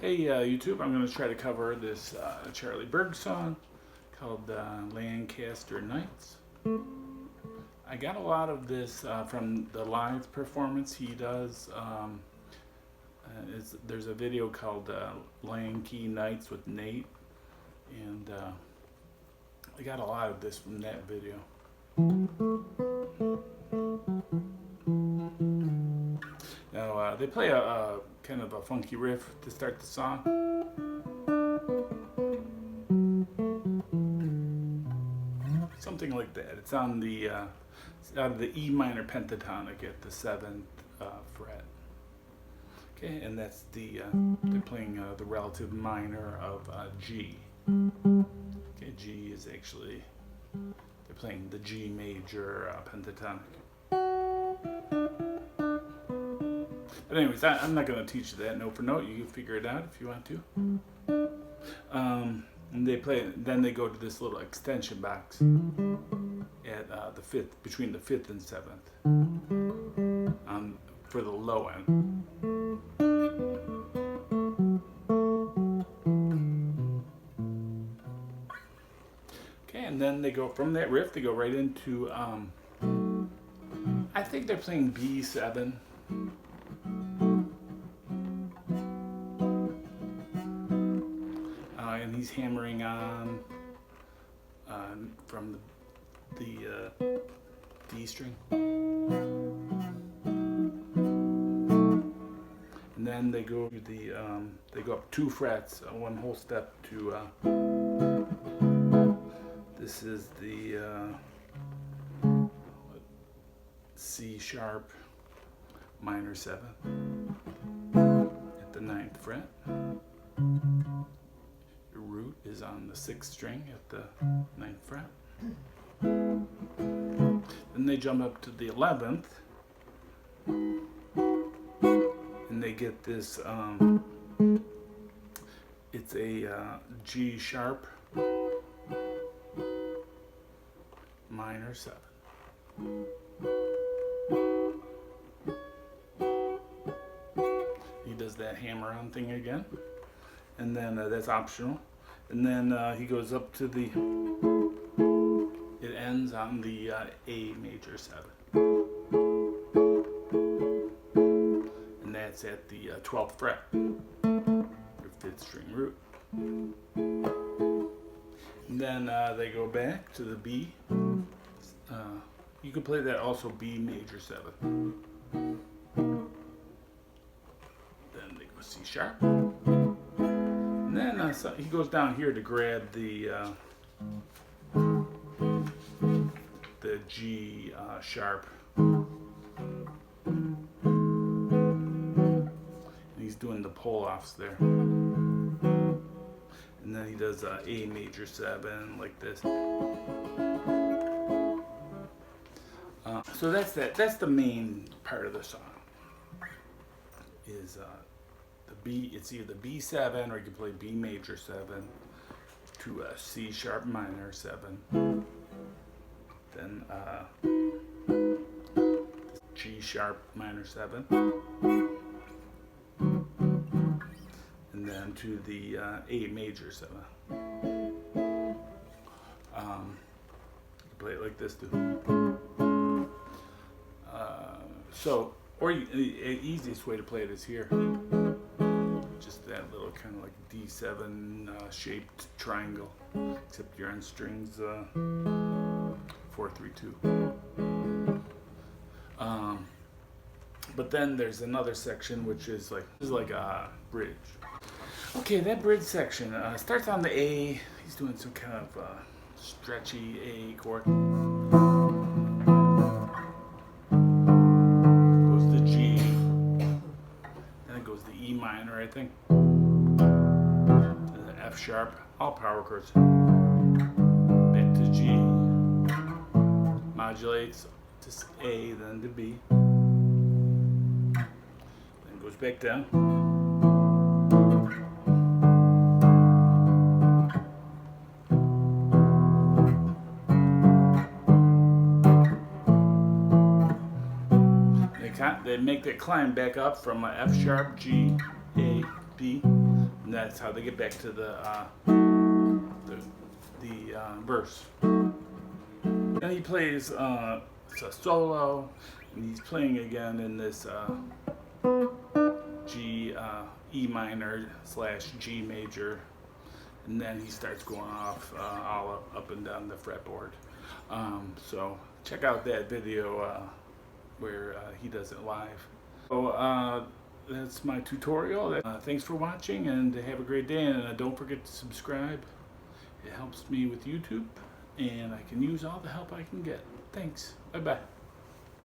Hey YouTube, I'm going to try to cover this Charllie Burg song called Lancaster Nights. I got a lot of this from the live performance he does. There's a video called Lanky Nights with Nate, and I got a lot of this from that video. Now they play a kind of a funky riff to start the song. Something like that. It's on the out of the E minor pentatonic at the 7th fret. Okay, and that's the they're playing the relative minor of G. Okay, G is actually they're playing the G major pentatonic. But anyways, I'm not going to teach you that note for note. You can figure it out if you want to. And they play. Then they go to this little extension box at the 5th, between the 5th and 7th, for the low end. Okay, and then they go from that riff. They go right into. I think they're playing B7. And he's hammering on from the D string, and then they go to the they go up 2 frets, one whole step to this is the C sharp minor 7 at the 9th fret. Root is on the 6th string at the 9th fret. Then they jump up to the 11th, and they get this. It's a G sharp minor 7. He does that hammer on thing again, and then that's optional. And then he goes up to the, it ends on the A major 7. And that's at the 12th fret, your 5th string root. And then they go back to the B. You could play that also B major 7. Then they go C sharp. And then so he goes down here to grab the G sharp, and he's doing the pull-offs there. And then he does A major 7 like this. So that's that. That's the main part of the song. Is the B? It's either B7 or you can play B major 7 to a C sharp minor 7. Then G sharp minor 7, and then to the A major 7. You can play it like this too. Or the easiest way to play it is here. Just that little kind of like D7 shaped triangle, except you're on strings 4, 3, 2. But then there's another section which is like a bridge. Okay, that bridge section starts on the A. He's doing some kind of stretchy A chord. I think. And the F sharp, all power chords. Back to G, modulates to A, then to B, then goes back down. They make that climb back up from F sharp, G, A, B, and that's how they get back to the verse. Then he plays it's a solo, and he's playing again in this E minor / G major, and then he starts going off all up and down the fretboard. So check out that video where he does it live. So that's my tutorial. Thanks for watching, and have a great day, and don't forget to subscribe. It helps me with YouTube, and I can use all the help I can get. Thanks. Bye-bye.